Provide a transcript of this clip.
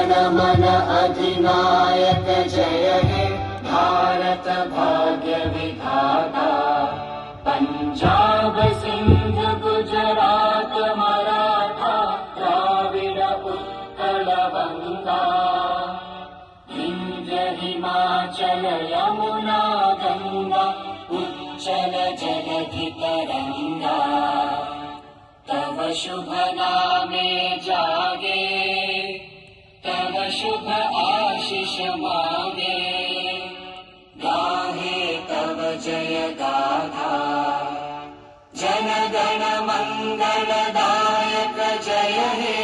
मन अधिनायक जय हे भारत भाग्य विधाता। पंजाब सिंध गुजरात मराठा द्राविड उत्कल बंगा। विंध्य हिमाचल यमुना गंगा उच्चल जलधि तरंगा। तव शुभ नामे जागे तव शुभ आशीष मांगे। गाहे तव जय गाथा जन गण मंगलदायक जय हे